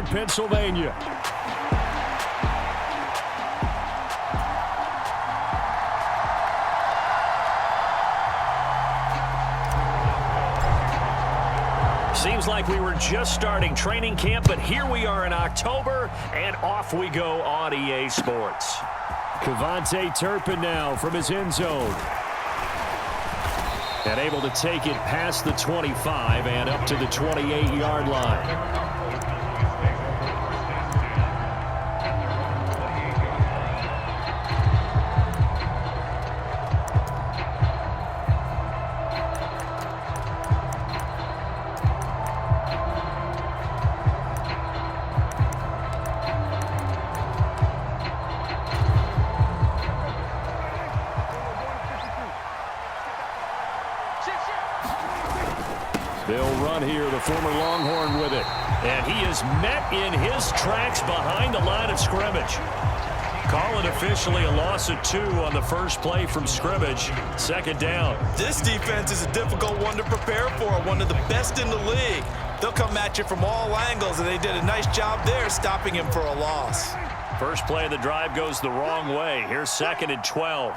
Pennsylvania. Seems like we were just starting training camp, but here we are in October, and off we go on EA Sports. Kevontae Turpin now from his end zone. And able to take it past the 25 and up to the 28-yard line. They'll run here, the former Longhorn with it. And he is met in his tracks behind the line of scrimmage. Call it officially a loss of 2 on the first play from scrimmage. Second down. This defense is a difficult one to prepare for, one of the best in the league. They'll come at you from all angles, and they did a nice job there stopping him for a loss. First play of the drive goes the wrong way. Here's 2nd and 12.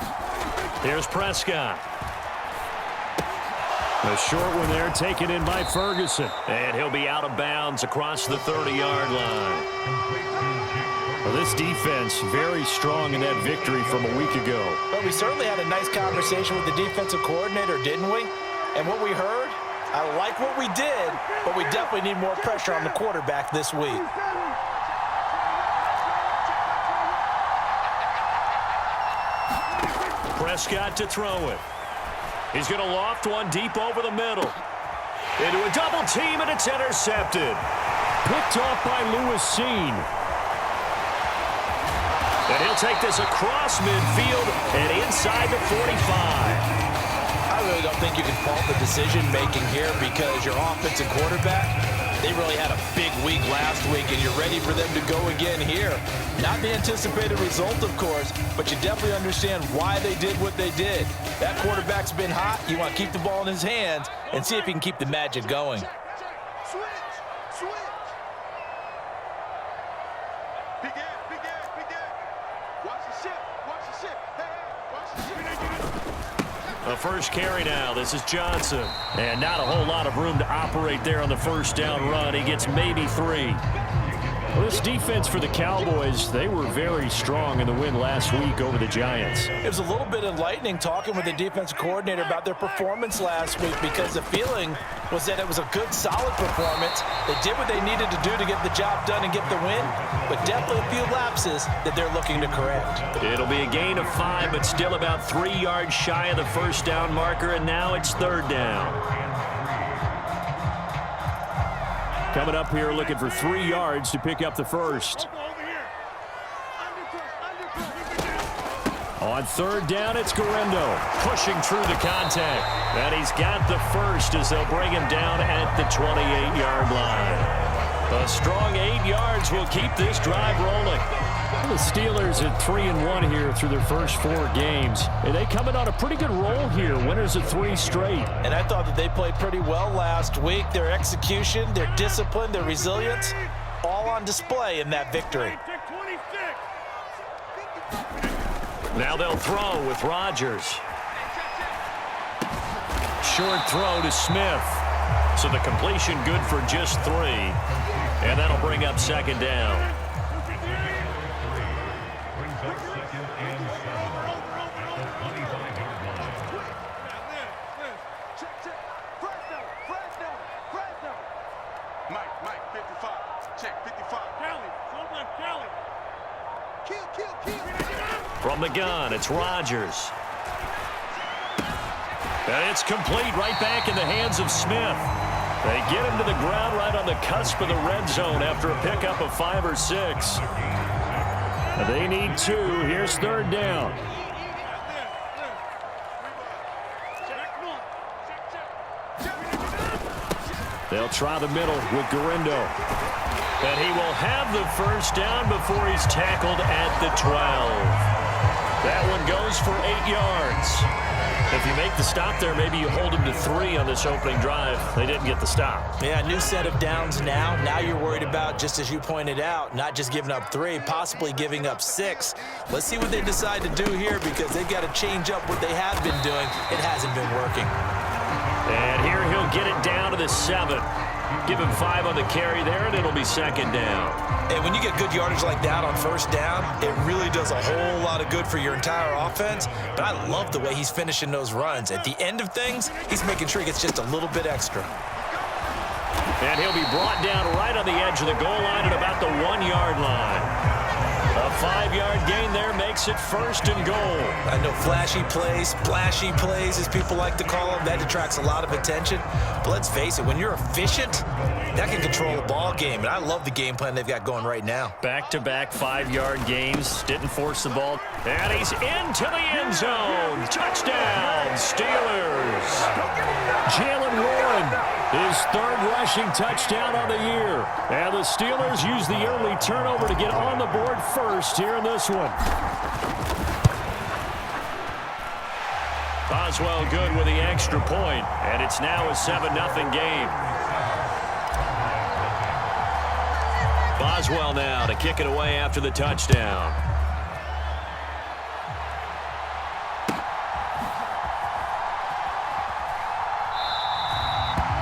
Here's Prescott. A short one there, taken in by Ferguson. And he'll be out of bounds across the 30-yard line. Well, this defense very strong in that victory from a week ago. But we certainly had a nice conversation with the defensive coordinator, didn't we? And what we heard, I like what we did, but we definitely need more pressure on the quarterback this week. Prescott to throw it. He's going to loft one deep over the middle. Into a double team, and it's intercepted. Picked off by Lewis Seen. And he'll take this across midfield and inside the 45. I really don't think you can fault the decision-making here because your offensive quarterback, they really had a big week last week, and you're ready for them to go again here. Not the anticipated result, of course, but you definitely understand why they did what they did. That quarterback's been hot. You want to keep the ball in his hands and see if he can keep the magic going. The first carry now. This is Johnson. And not a whole lot of room to operate there on the first down run. He gets maybe 3. Well, this defense for the Cowboys, they were very strong in the win last week over the Giants. It was a little bit enlightening talking with the defensive coordinator about their performance last week because the feeling was that it was a good, solid performance. They did what they needed to do to get the job done and get the win, but definitely a few lapses that they're looking to correct. It'll be a gain of 5, but still about 3 yards shy of the first down marker, and now it's 3rd down. Coming up here looking for 3 yards to pick up the first. On 3rd down, it's Guerendo pushing through the contact. And he's got the first as they'll bring him down at the 28-yard line. A strong 8 yards will keep this drive rolling. The Steelers at 3-1 here through their first 4 games. And they coming on a pretty good roll here. Winners of 3 straight. And I thought that they played pretty well last week. Their execution, their discipline, their resilience, all on display in that victory. Now they'll throw with Rodgers. Short throw to Smith. So the completion good for just 3. And that'll bring up 2nd down. From the gun, it's Rodgers. And it's complete right back in the hands of Smith. They get him to the ground right on the cusp of the red zone after a pickup of 5 or 6. They need 2. Here's 3rd down. They'll try the middle with Guerendo. And he will have the first down before he's tackled at the 12. That one goes for 8 yards. If you make the stop there, maybe you hold them to 3 on this opening drive. They didn't get the stop. Yeah, new set of downs now. Now you're worried about, just as you pointed out, not just giving up 3, possibly giving up 6. Let's see what they decide to do here, because they've got to change up what they have been doing. It hasn't been working. And here he'll get it down to the 7. Give him 5 on the carry there, and it'll be 2nd down. And when you get good yardage like that on 1st down, it really does a whole lot of good for your entire offense. But I love the way he's finishing those runs. At the end of things, he's making sure he gets just a little bit extra. And he'll be brought down right on the edge of the goal line at about the 1-yard line. A 5-yard gain there makes it 1st and goal. I know flashy plays, splashy plays, as people like to call them, that attracts a lot of attention. But let's face it, when you're efficient, that can control a ball game. And I love the game plan they've got going right now. Back-to-back 5-yard gains. Didn't force the ball. And he's into the end zone. Touchdown, Steelers. Jalen Warren, his 3rd rushing touchdown on the year. And the Steelers use the early turnover to get on the board first here in this one. Boswell good with the extra point, and it's now a 7-0 game. Boswell now to kick it away after the touchdown.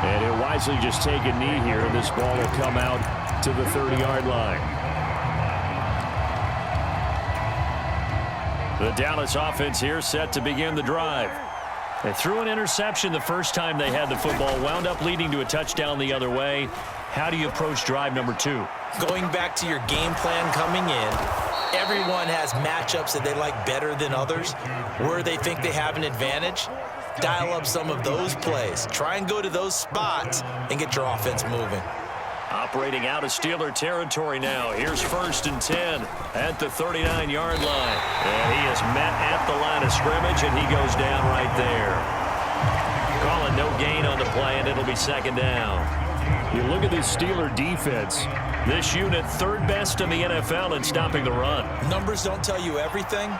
And he'll wisely just take a knee here, and this ball will come out to the 30-yard line. The Dallas offense here set to begin the drive. They threw an interception the first time they had the football, wound up leading to a touchdown the other way. How do you approach drive number 2? Going back to your game plan coming in, everyone has matchups that they like better than others, where they think they have an advantage. Dial up some of those plays. Try and go to those spots and get your offense moving. Operating out of Steeler territory now. Here's 1st and 10 at the 39-yard line. And he is met at the line of scrimmage, and he goes down right there. Calling no gain on the play, and it'll be 2nd down. You look at this Steeler defense. This unit 3rd best in the NFL in stopping the run. Numbers don't tell you everything,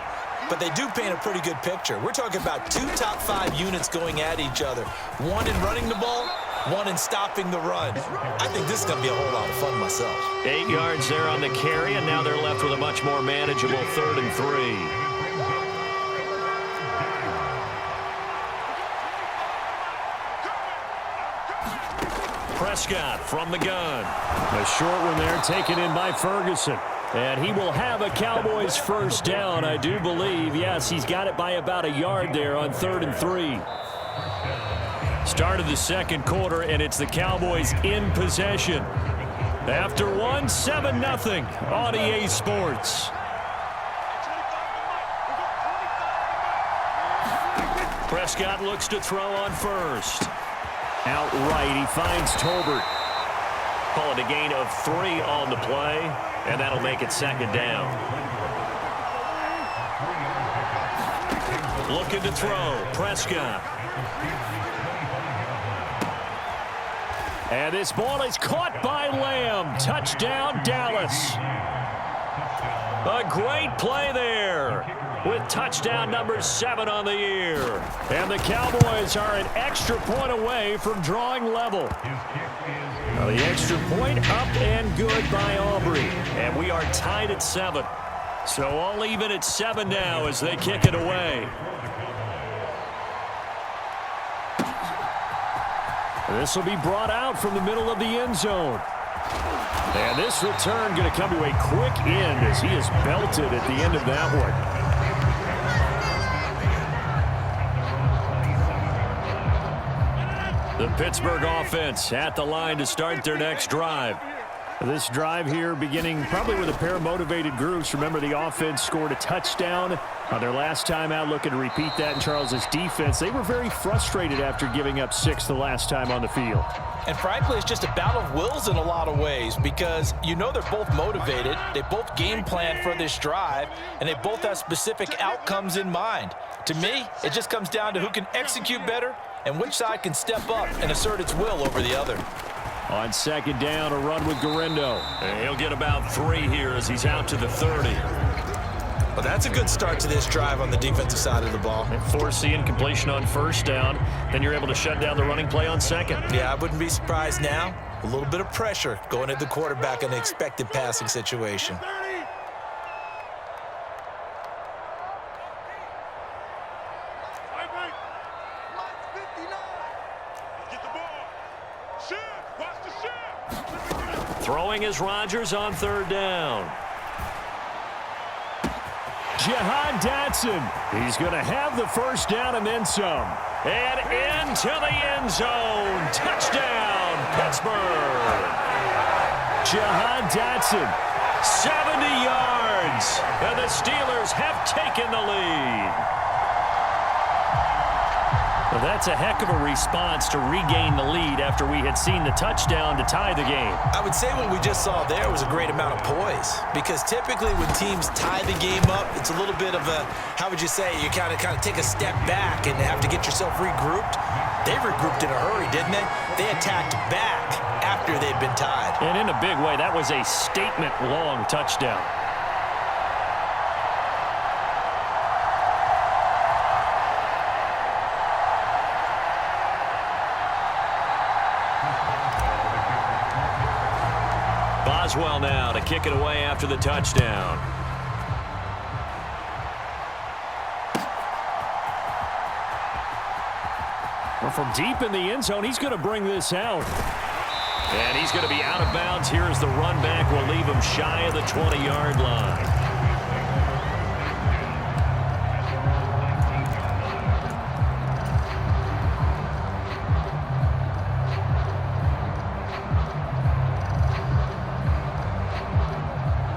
but they do paint a pretty good picture. We're talking about 2 top 5 units going at each other. 1 in running the ball, 1 in stopping the run. I think this is going to be a whole lot of fun myself. 8 yards there on the carry, and now they're left with a much more manageable 3rd and 3. Prescott from the gun. A short one there taken in by Ferguson. And he will have a Cowboys 1st down, I do believe. Yes, he's got it by about a yard there on 3rd and 3. Start of the 2nd quarter, and it's the Cowboys in possession. After 7-0 on EA Sports. Prescott looks to throw on 1st. Outright, he finds Tolbert. Call it a gain of 3 on the play, and that'll make it 2nd down. Looking to throw, Prescott. And this ball is caught by Lamb. Touchdown, Dallas. A great play there with touchdown number 7 on the year. And the Cowboys are an extra point away from drawing level. Now the extra point up and good by Aubrey. And we are tied at 7. So all even at 7 now as they kick it away. This will be brought out from the middle of the end zone. And this return going to come to a quick end as he is belted at the end of that one. The Pittsburgh offense at the line to start their next drive. This drive here beginning probably with a pair of motivated groups. Remember, the offense scored a touchdown on their last time out, looking to repeat that in Charles's defense. They were very frustrated after giving up 6 the last time on the field. And frankly, it's just a battle of wills in a lot of ways, because you know they're both motivated, they both game plan for this drive, and they both have specific outcomes in mind. To me, it just comes down to who can execute better and which side can step up and assert its will over the other. On 2nd down, a run with Guerrero. And he'll get about 3 here as he's out to the 30. Well, that's a good start to this drive on the defensive side of the ball. And force the incompletion on first down. Then you're able to shut down the running play on second. Yeah, I wouldn't be surprised now. A little bit of pressure going at the quarterback in an expected passing situation. Throwing is Rodgers on third down. Jahan Dotson. He's going to have the first down and then some. And into the end zone. Touchdown, Pittsburgh. Jahan Dotson, 70 yards. And the Steelers have taken the lead. Well, that's a heck of a response to regain the lead after we had seen the touchdown to tie the game. I would say what we just saw there was a great amount of poise, because typically when teams tie the game up, it's a little bit of a, how would you say, you kind of take a step back and have to get yourself regrouped. They regrouped in a hurry, didn't they? They attacked back after they'd been tied. And in a big way, that was a statement-long touchdown. Boswell now to kick it away after the touchdown. Well, from deep in the end zone, he's going to bring this out. And he's going to be out of bounds here as the run back will leave him shy of the 20-yard line.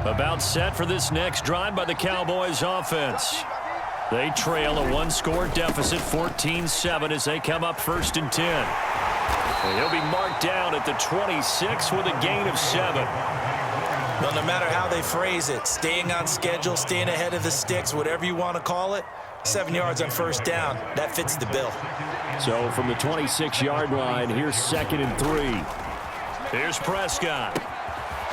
About set for this next drive by the Cowboys offense. They trail a one-score deficit, 14-7, as they come up first and 10. And he'll be marked down at the 26 with a gain of 7. Well, no matter how they phrase it, staying on schedule, staying ahead of the sticks, whatever you want to call it, 7 yards on first down, that fits the bill. So from the 26-yard line, here's 2nd and 3. Here's Prescott.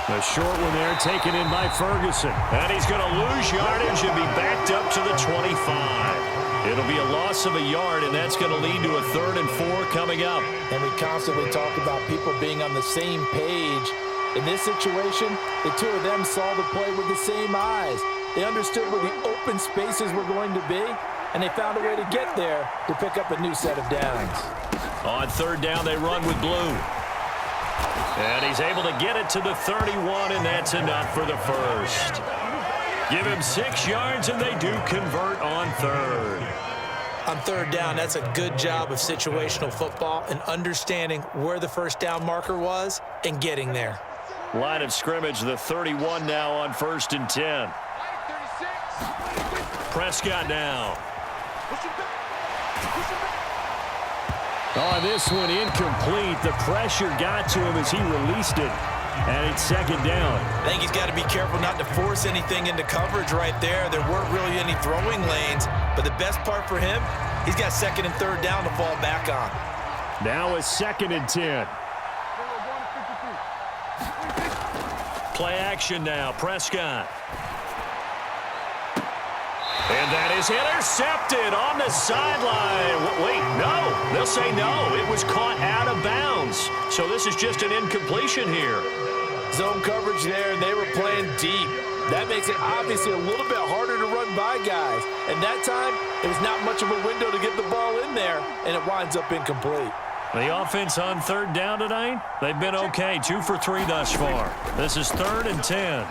A short one there taken in by Ferguson. And he's going to lose yardage and be backed up to the 25. It'll be a loss of a yard, and that's going to lead to a 3rd and 4 coming up. And we constantly talk about people being on the same page. In this situation, the two of them saw the play with the same eyes. They understood where the open spaces were going to be, and they found a way to get there to pick up a new set of downs. On 3rd down, they run with blue. And he's able to get it to the 31, and that's enough for the first. Give him 6 yards, and they do convert on 3rd. On 3rd down, that's a good job of situational football and understanding where the first down marker was and getting there. Line of scrimmage, the 31 now on 1st and 10. Prescott now. Oh, this one incomplete. The pressure got to him as he released it. And it's 2nd down. I think he's got to be careful not to force anything into coverage right there. There weren't really any throwing lanes. But the best part for him, he's got 2nd and 3rd down to fall back on. Now it's 2nd and 10. Play action now. Prescott. And that is intercepted on the sideline. Wait, no. They'll say no. It was caught out of bounds. So this is just an incompletion here. Zone coverage there, and they were playing deep. That makes it obviously a little bit harder to run by guys. And that time, it was not much of a window to get the ball in there, and it winds up incomplete. The offense on 3rd down tonight, they've been okay. 2 for 3 thus far. This is 3rd and 10.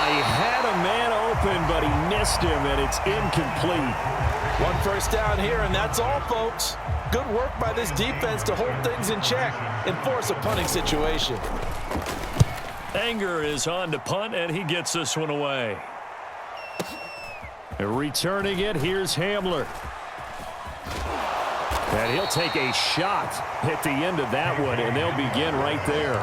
He had a man open, but he missed him, and it's incomplete. 1 first down here, and that's all, folks. Good work by this defense to hold things in check and force a punting situation. Anger is on to punt, and he gets this one away. And returning it, here's Hamler. And he'll take a shot at the end of that one, and they'll begin right there.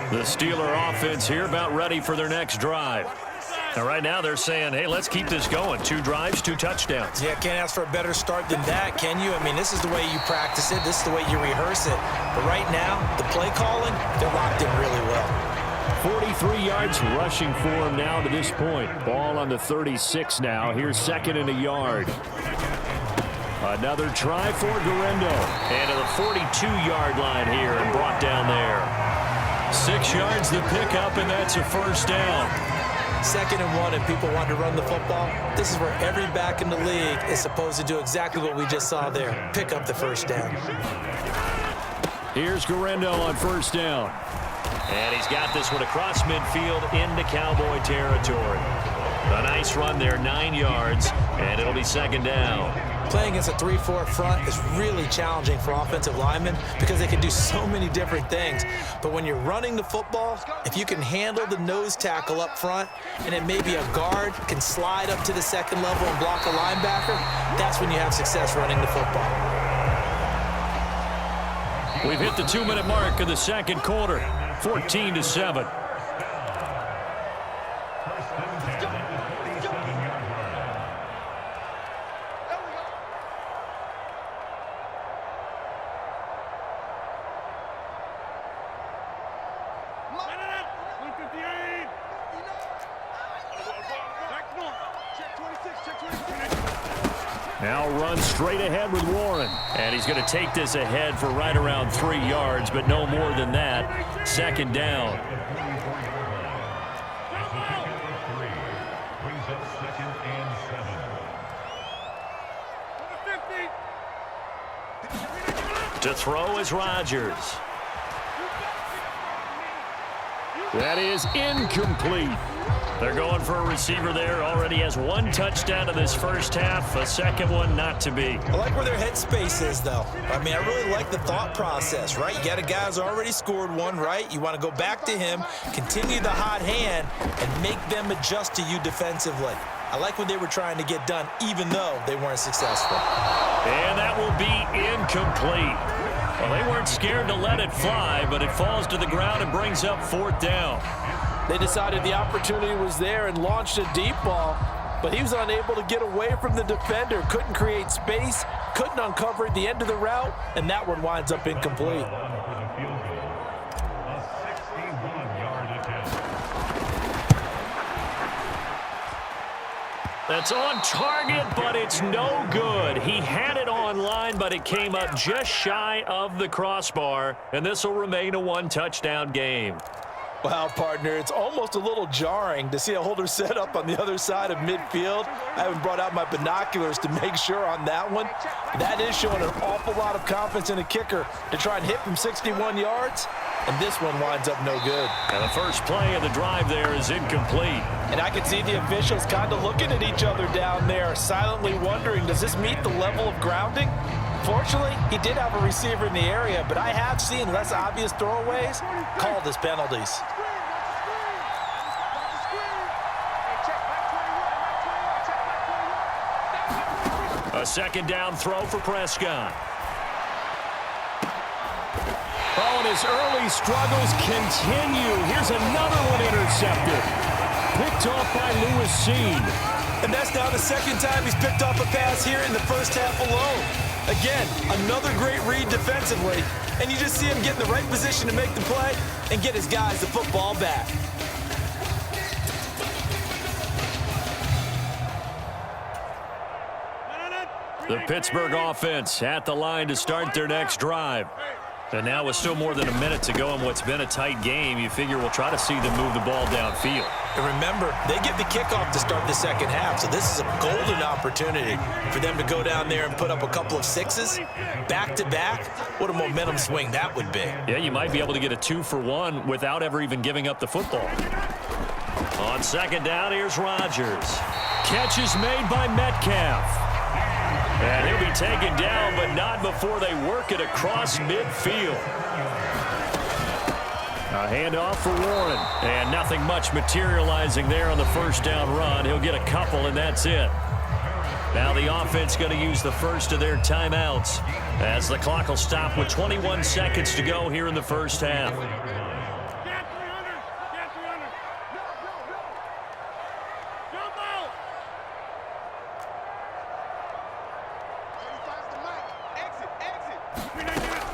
The Steeler offense here about ready for their next drive. And right now they're saying, hey, let's keep this going. 2 drives, 2 touchdowns. Yeah, can't ask for a better start than that, can you? I mean, this is the way you practice it. This is the way you rehearse it. But right now, the play calling, they're locked in really well. 43 yards rushing for him now to this point. Ball on the 36 now. Here's 2nd and a yard. Another try for Guerrero. And to the 42-yard line here and brought down there. 6 yards the pickup, and that's a first down. 2nd and 1, and people want to run the football. This is where every back in the league is supposed to do exactly what we just saw there. Pick up the first down. Here's Guerrero on first down. And he's got this one across midfield into Cowboy territory. A nice run there, 9 yards, and it'll be 2nd down. Playing against a 3-4 front is really challenging for offensive linemen because they can do so many different things. But when you're running the football, if you can handle the nose tackle up front and then maybe a guard can slide up to the 2nd level and block a linebacker, that's when you have success running the football. We've hit the 2-minute mark of the 2nd quarter, 14-7. Now runs straight ahead with Warren. And he's going to take this ahead for right around 3 yards, but no more than that. 2nd down. To throw is Rodgers. That is incomplete. They're going for a receiver there. Already has 1 touchdown in this first half. A 2nd one not to be. I like where their headspace is, though. I mean, I really like the thought process, right? You got a guy who's already scored 1, right? You want to go back to him, continue the hot hand, and make them adjust to you defensively. I like what they were trying to get done, even though they weren't successful. And that will be incomplete. Well, they weren't scared to let it fly, but it falls to the ground and brings up 4th down. They decided the opportunity was there and launched a deep ball, but he was unable to get away from the defender, couldn't create space, couldn't uncover at the end of the route, and that one winds up incomplete. That's on target, but it's no good. He had it on line, but it came up just shy of the crossbar, and this will remain a 1-touchdown game. Wow, partner, it's almost a little jarring to see a holder set up on the other side of midfield. I haven't brought out my binoculars to make sure on that one. That is showing an awful lot of confidence in a kicker to try and hit from 61 yards, and this one winds up no good. And the first play of the drive there is incomplete. And I can see the officials kind of looking at each other down there, silently wondering, does this meet the level of grounding? Fortunately, he did have a receiver in the area, but I have seen less obvious throwaways called as penalties. A 2nd down throw for Prescott. Oh, and his early struggles continue. Here's another one intercepted. Picked off by Lewis Seen. And that's now the 2nd time he's picked off a pass here in the first half alone. Again, another great read defensively, and you just see him get in the right position to make the play and get his guys the football back. The Pittsburgh offense at the line to start their next drive. And now with still more than a minute to go in what's been a tight game, you figure we'll try to see them move the ball downfield. And remember, they get the kickoff to start the 2nd half, so this is a golden opportunity for them to go down there and put up a couple of 6s back-to-back. What a momentum swing that would be. Yeah, you might be able to get a 2-for-1 without ever even giving up the football. On 2nd down, here's Rodgers. Catch is made by Metcalf. And he'll be taken down, but not before they work it across midfield. A handoff for Warren. And nothing much materializing there on the first down run. He'll get a couple, and that's it. Now the offense going to use the first of their timeouts as the clock will stop with 21 seconds to go here in the first half.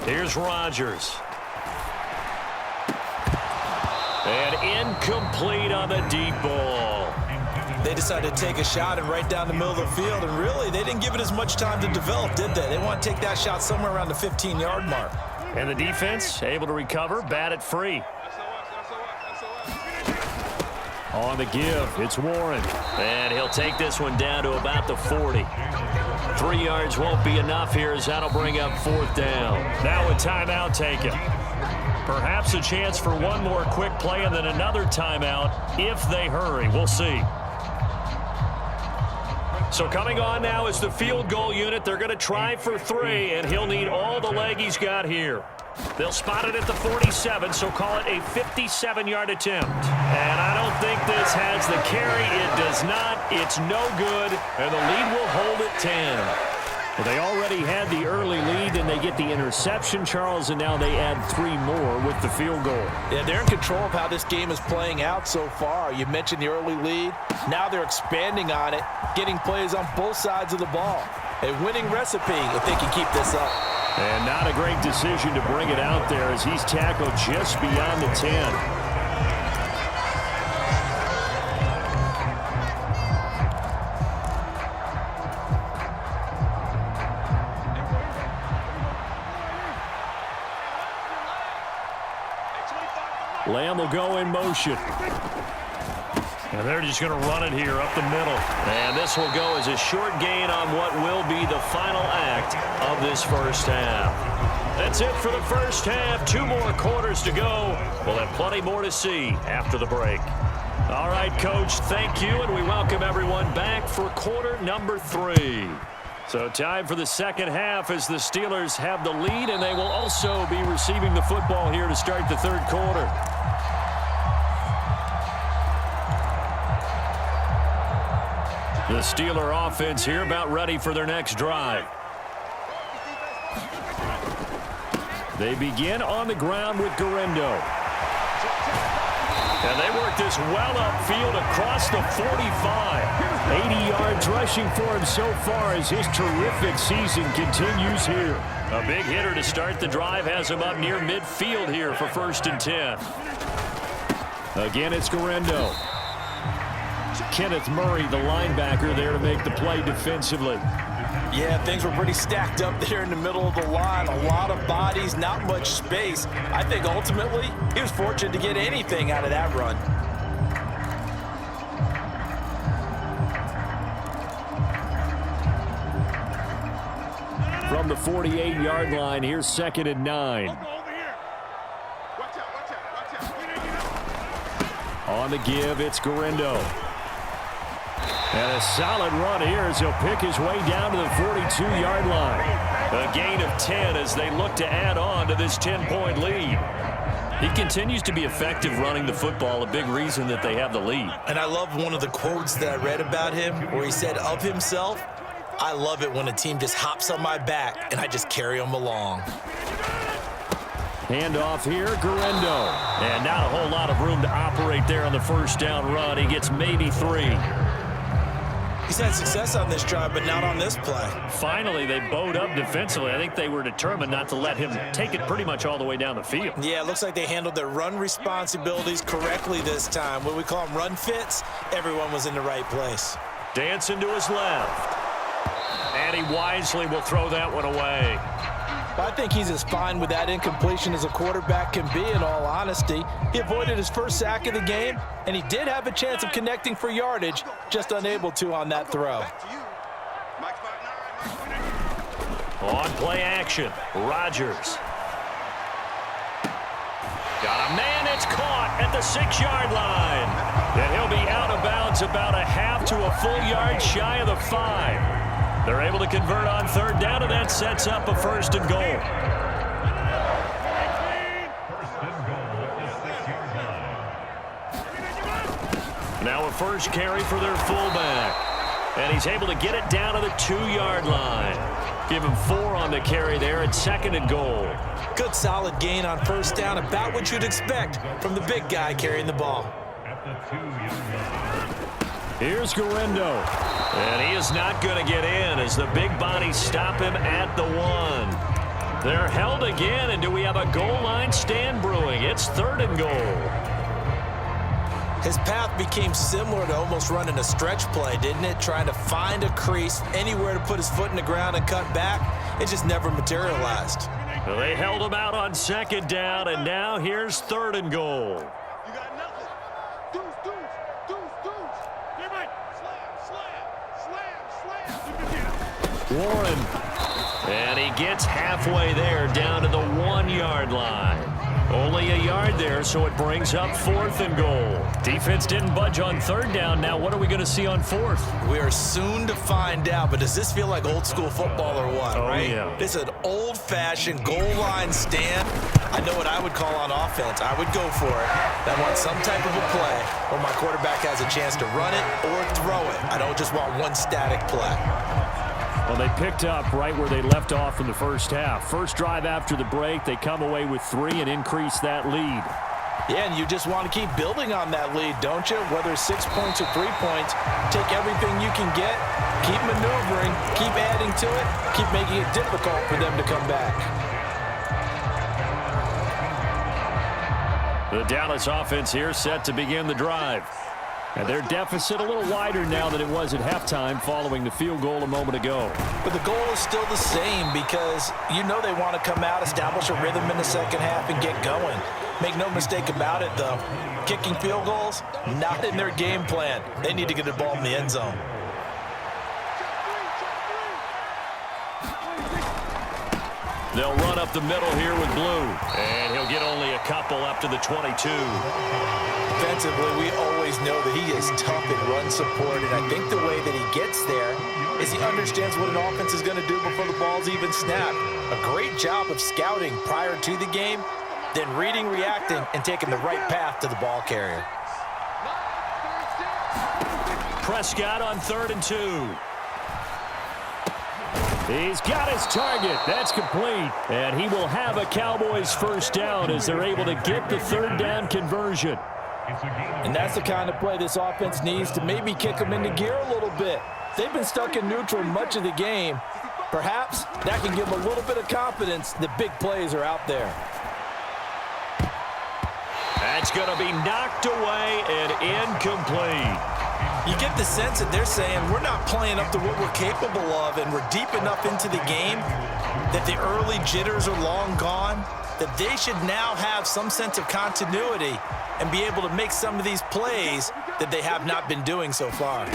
Here's Rodgers. And incomplete on the deep ball. They decided to take a shot and right down the middle of the field, and really, they didn't give it as much time to develop, did they? They want to take that shot somewhere around the 15-yard mark. And the defense able to recover, bat it free. On the give, it's Warren. And he'll take this one down to about the 40. 3 yards won't be enough here as that'll bring up 4th down. Now a timeout taken. Perhaps a chance for one more quick play and then another timeout if they hurry. We'll see. So coming on now is the field goal unit. They're going to try for 3, and he'll need all the leg he's got here. They'll spot it at the 47, so call it a 57-yard attempt. And I don't think this has the carry. It does not. It's no good, and the lead will hold at 10. Well, they already had the early lead, and they get the interception, Charles, and now they add 3 more with the field goal. Yeah, they're in control of how this game is playing out so far. You mentioned the early lead. Now they're expanding on it, getting plays on both sides of the ball. A winning recipe if they can keep this up. And not a great decision to bring it out there as he's tackled just beyond the 10. Lamb will go in motion. And they're just going to run it here up the middle. And this will go as a short gain on what will be the final act of this first half. That's it for the first half. 2 more quarters to go. We'll have plenty more to see after the break. All right, Coach, thank you, and we welcome everyone back for quarter number 3. So time for the second half as the Steelers have the lead, and they will also be receiving the football here to start the third quarter. The Steeler offense here about ready for their next drive. They begin on the ground with Guerrero. And they work this well upfield across the 45. 80 yards rushing for him so far as his terrific season continues here. A big hitter to start the drive has him up near midfield here for 1st and 10. Again, it's Guerrero. Kenneth Murray, the linebacker, there to make the play defensively. Yeah, things were pretty stacked up there in the middle of the line. A lot of bodies, not much space. I think ultimately he was fortunate to get anything out of that run. From the 48-yard line, here's 2nd and 9. On the give, it's Guerrero. And a solid run here as he'll pick his way down to the 42-yard line. A gain of 10 as they look to add on to this 10-point lead. He continues to be effective running the football, a big reason that they have the lead. And I love one of the quotes that I read about him where he said of himself, "I love it when a team just hops on my back and I just carry them along." Handoff here, Guerrero. And not a whole lot of room to operate there on the first down run. He gets maybe 3. He's had success on this drive, but not on this play. Finally, they bowed up defensively. I think they were determined not to let him take it pretty much all the way down the field. Yeah, it looks like they handled their run responsibilities correctly this time. What we call them run fits, everyone was in the right place. Dancing to his left. And he wisely will throw that one away. I think he's as fine with that incompletion as a quarterback can be, in all honesty. He avoided his first sack of the game, and he did have a chance of connecting for yardage, just unable to on that throw. On play action, Rodgers. Got a man, it's caught at the 6-yard line. And he'll be out of bounds about a half to a full yard shy of the 5. They're able to convert on 3rd down, and that sets up a 1st and goal. Now a first carry for their fullback. And he's able to get it down to the 2-yard line. Give him 4 on the carry there at 2nd and goal. Good solid gain on 1st down, about what you'd expect from the big guy carrying the ball. Here's Guerrero. And he is not going to get in as the big bodies stop him at the 1. They're held again, and do we have a goal line stand brewing? It's 3rd and goal. His path became similar to almost running a stretch play, didn't it? Trying to find a crease, anywhere to put his foot in the ground and cut back. It just never materialized. Well, they held him out on 2nd down, and now here's 3rd and goal. You got nothing. Deuce. Slam. Warren. And he gets halfway there, down to the 1-yard line. Only a yard there, so it brings up 4th and goal. Defense didn't budge on 3rd down. Now what are we going to see on 4th? We are soon to find out, but does this feel like old school football or what, right? Yeah. It's an old-fashioned goal line stand. I know what I would call on offense. I would go for it. I want some type of a play where my quarterback has a chance to run it or throw it. I don't just want one static play. Well, they picked up right where they left off in the first half. First drive after the break, they come away with 3 and increase that lead. Yeah, and you just want to keep building on that lead, don't you? Whether it's 6 points or 3 points, take everything you can get, keep maneuvering, keep adding to it, keep making it difficult for them to come back. The Dallas offense here set to begin the drive. And their deficit a little wider now than it was at halftime following the field goal a moment ago. But the goal is still the same because you know they want to come out, establish a rhythm in the second half, and get going. Make no mistake about it, though. Kicking field goals, not in their game plan. They need to get the ball in the end zone. They'll run up the middle here with Blue. And he'll get only a couple up to the 22. Defensively, we always know that he is tough in run support, and I think the way that he gets there is he understands what an offense is going to do before the ball's even snapped. A great job of scouting prior to the game, then reading, reacting, and taking the right path to the ball carrier. Prescott on 3rd and 2. He's got his target. That's complete. And he will have a Cowboys first down as they're able to get the 3rd down conversion. And that's the kind of play this offense needs to maybe kick them into gear a little bit. They've been stuck in neutral much of the game. Perhaps that can give them a little bit of confidence that big plays are out there. That's going to be knocked away and incomplete. You get the sense that they're saying we're not playing up to what we're capable of, and we're deep enough into the game that the early jitters are long gone, that they should now have some sense of continuity and be able to make some of these plays that they have not been doing so far.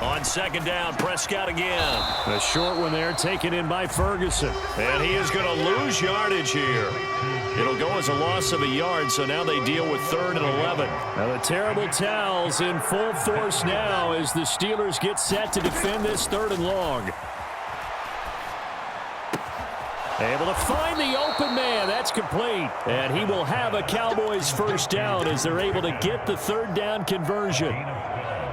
On 2nd down, Prescott again. A short one there taken in by Ferguson. And he is going to lose yardage here. It'll go as a loss of a yard, so now they deal with 3rd and 11. Now the terrible towels in full force now as the Steelers get set to defend this 3rd and long. Able to find the open man. That's complete. And he will have a Cowboys first down as they're able to get the 3rd down conversion.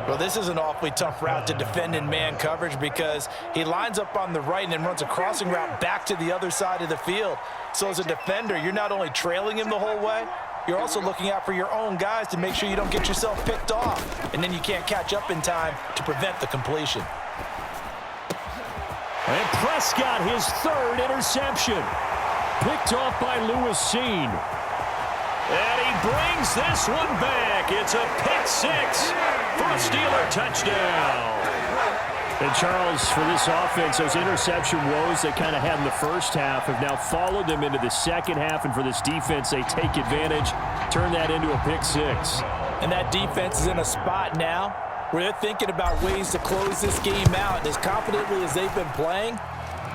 Well, this is an awfully tough route to defend in man coverage because he lines up on the right and then runs a crossing route back to the other side of the field. So as a defender, you're not only trailing him the whole way, you're also looking out for your own guys to make sure you don't get yourself picked off. And then you can't catch up in time to prevent the completion. And Prescott, his 3rd interception. Picked off by Lewis Seen. And he brings this one back. It's a pick 6 for a Steeler touchdown. And Charles, for this offense, those interception woes they kind of had in the first half have now followed them into the second half. And for this defense, they take advantage, turn that into a pick 6. And that defense is in a spot now where they're thinking about ways to close this game out. And as confidently as they've been playing,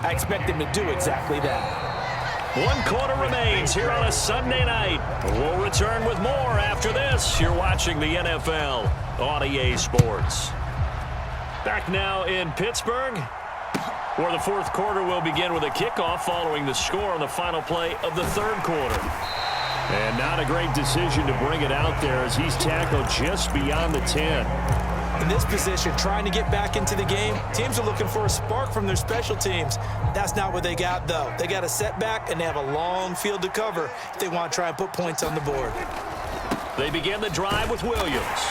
I expect them to do exactly that. 1 quarter remains here on a Sunday night. We'll return with more after this. You're watching the NFL on EA Sports. Back now in Pittsburgh, where the 4th quarter will begin with a kickoff following the score on the final play of the 3rd quarter. And not a great decision to bring it out there as he's tackled just beyond the 10. In this position, trying to get back into the game, teams are looking for a spark from their special teams. That's not what they got, though. They got a setback, and they have a long field to cover if they want to try and put points on the board. They begin the drive with Williams.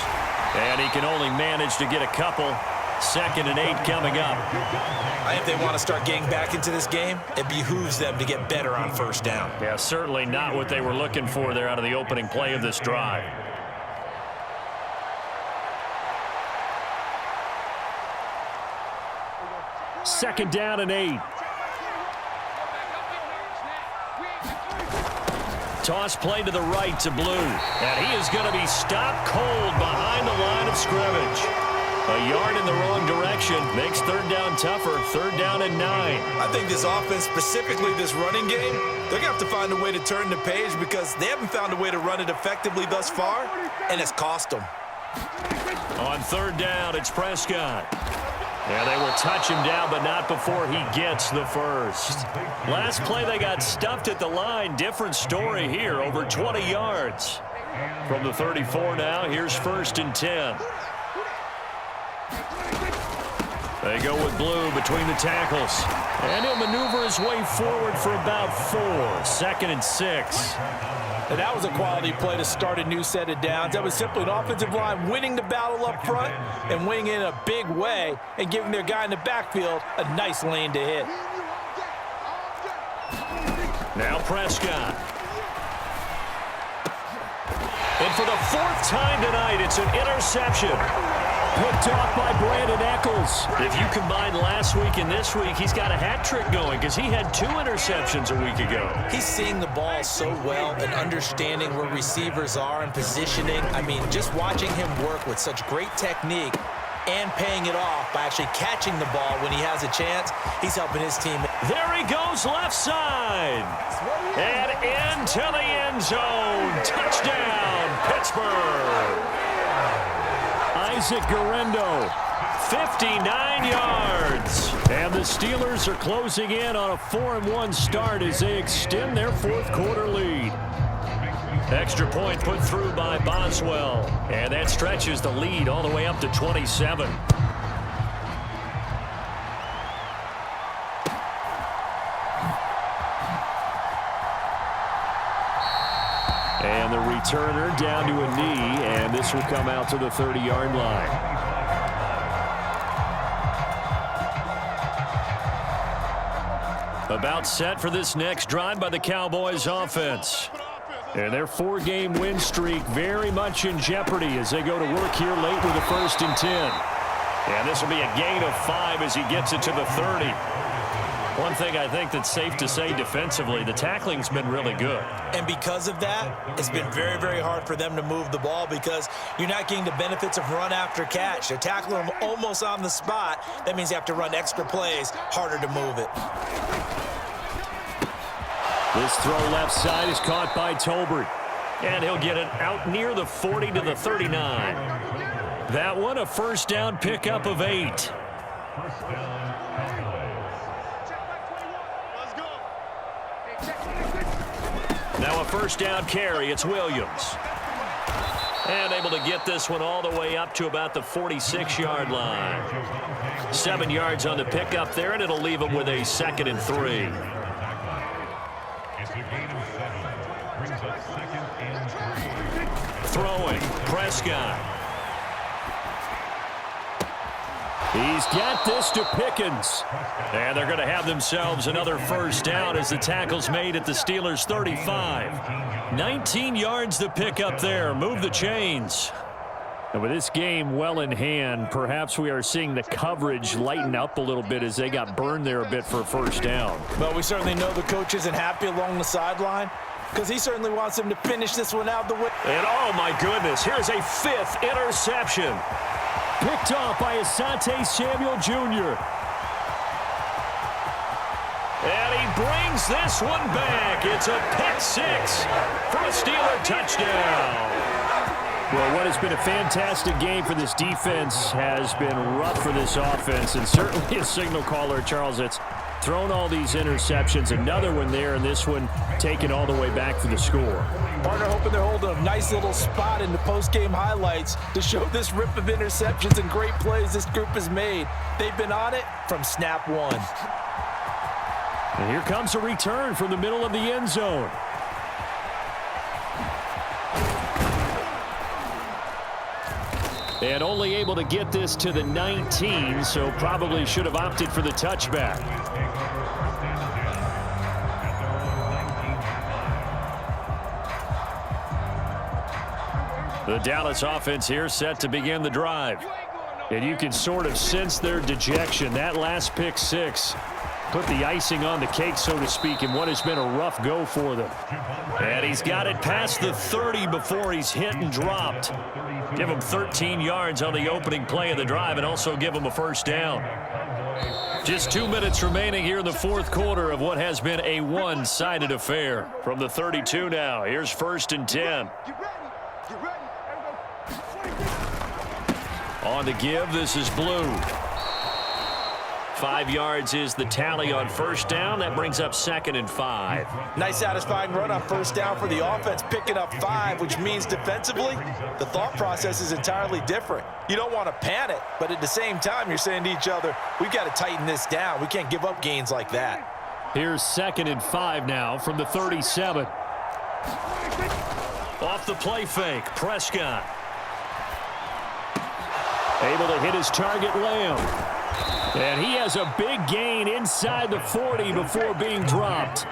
And he can only manage to get a couple. 2nd and 8 coming up. If they want to start getting back into this game, it behooves them to get better on first down. Yeah, certainly not what they were looking for there out of the opening play of this drive. Second down and 8. Toss play to the right to Blue. And he is going to be stopped cold behind the line of scrimmage. A yard in the wrong direction makes third down tougher. Third down and 9. I think this offense, specifically this running game, they're going to have to find a way to turn the page because they haven't found a way to run it effectively thus far, and it's cost them. On third down, it's Prescott. Yeah, they will touch him down, but not before he gets the first. Last play, they got stuffed at the line. Different story here, over 20 yards. From the 34 now, here's 1st and 10. They go with Blue between the tackles. And he'll maneuver his way forward for about 4. 2nd and 6. And that was a quality play to start a new set of downs. That was simply an offensive line winning the battle up front and winning in a big way and giving their guy in the backfield a nice lane to hit. Now Prescott. And for the 4th time tonight, it's an interception. Picked off by Brandon Eccles. If you combine last week and this week, he's got a hat trick going because he had 2 interceptions a week ago. He's seeing the ball so well and understanding where receivers are and positioning. I mean, just watching him work with such great technique and paying it off by actually catching the ball when he has a chance, he's helping his team. There he goes left side. And into the end zone. Touchdown, Pittsburgh. Isaac Guerrero, 59 yards. And the Steelers are closing in on a 4-1 start as they extend their 4th quarter lead. Extra point put through by Boswell. And that stretches the lead all the way up to 27. And the returner down to a knee, and this will come out to the 30-yard line. About set for this next drive by the Cowboys offense. And their 4-game win streak very much in jeopardy as they go to work here late with a 1st and 10. And this will be a gain of 5 as he gets it to the 30. One thing I think that's safe to say defensively, the tackling's been really good. And because of that, it's been very, very hard for them to move the ball because you're not getting the benefits of run after catch. They're tackling them almost on the spot. That means you have to run extra plays, harder to move it. This throw left side is caught by Tolbert. And he'll get it out near the 40 to the 39. That one a 1st down pickup of 8. Now a 1st down carry. It's Williams. And able to get this one all the way up to about the 46-yard line. 7 yards on the pickup there, and it'll leave him with a 2nd and 3. Throwing, Prescott. He's got this to Pickens. And they're going to have themselves another 1st down as the tackle's made at the Steelers' 35. 19 yards to pick up there. Move the chains. And with this game well in hand, perhaps we are seeing the coverage lighten up a little bit as they got burned there a bit for a 1st down. Well, we certainly know the coach isn't happy along the sideline because he certainly wants him to finish this one out the way. And oh my goodness, here's a 5th interception. Picked off by Asante Samuel Jr. And he brings this one back. It's a pick 6 for a Steeler touchdown. Well, what has been a fantastic game for this defense has been rough for this offense, and certainly a signal caller, Charles, that's thrown all these interceptions. Another one there, and this one taken all the way back for the score. Partner hoping they're holding a nice little spot in the post-game highlights to show this rip of interceptions and great plays this group has made. They've been on it from snap 1. And here comes a return from the middle of the end zone. And only able to get this to the 19, so probably should have opted for the touchback. The Dallas offense here set to begin the drive. And you can sort of sense their dejection. That last pick six put the icing on the cake, so to speak, in what has been a rough go for them. And he's got it past the 30 before he's hit and dropped. Give him 13 yards on the opening play of the drive and also give him a first down. Just 2 minutes remaining here in the fourth quarter of what has been a one-sided affair. From the 32 now, here's 1st and 10. On the give, this is Blue. 5 yards is the tally on first down. That brings up 2nd and 5. Nice satisfying run on first down for the offense, picking up 5, which means defensively, the thought process is entirely different. You don't want to panic, but at the same time, you're saying to each other, we've got to tighten this down. We can't give up gains like that. Here's 2nd and 5 now from the 37. Off the play fake, Prescott. Able to hit his target, Lamb. And he has a big gain inside the 40 before being dropped.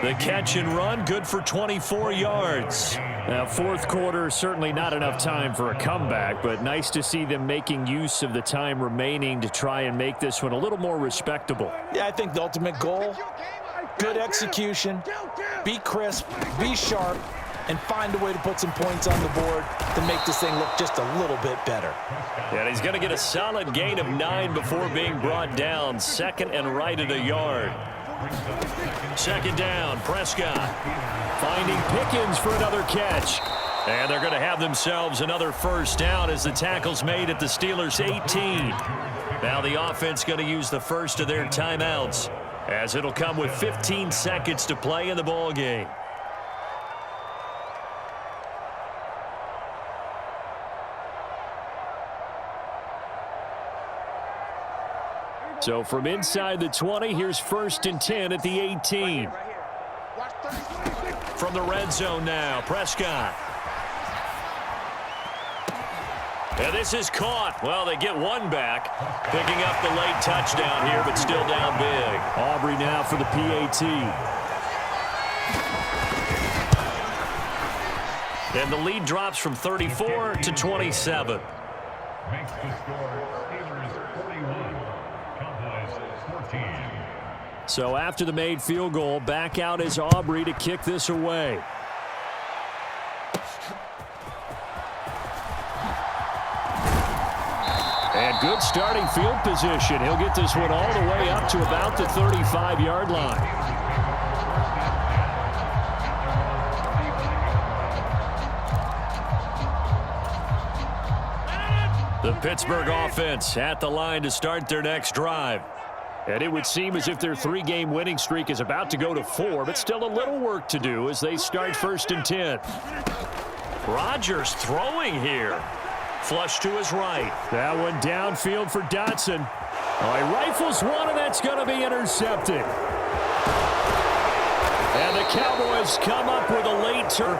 The catch and run, good for 24 yards. Now, fourth quarter, certainly not enough time for a comeback, but nice to see them making use of the time remaining to try and make this one a little more respectable. Yeah, I think the ultimate goal, good execution, be crisp, be sharp, and find a way to put some points on the board to make this thing look just a little bit better. And he's going to get a solid gain of 9 before being brought down. 2nd and right at a yard. 2nd down, Prescott. Finding Pickens for another catch. And they're going to have themselves another first down as the tackle's made at the Steelers' 18. Now the offense going to use the first of their timeouts, as it'll come with 15 seconds to play in the ball game. So from inside the 20, here's 1st and 10 at the 18. From the red zone now, Prescott. And this is caught. Well, they get one back. Picking up the late touchdown here, but still down big. Aubrey now for the PAT. And the lead drops from 34 to 27. Makes the score Steelers 41, Cowboys 14. So after the made field goal, back out is Aubrey to kick this away. And good starting field position. He'll get this one all the way up to about the 35-yard line. The Pittsburgh offense at the line to start their next drive. And it would seem as if their 3-game winning streak is about to go to 4, but still a little work to do as they start 1st and 10. Rodgers throwing here. Flush to his right. That one downfield for Dotson. Oh, he rifles one, and that's going to be intercepted. And the Cowboys come up with a late turn.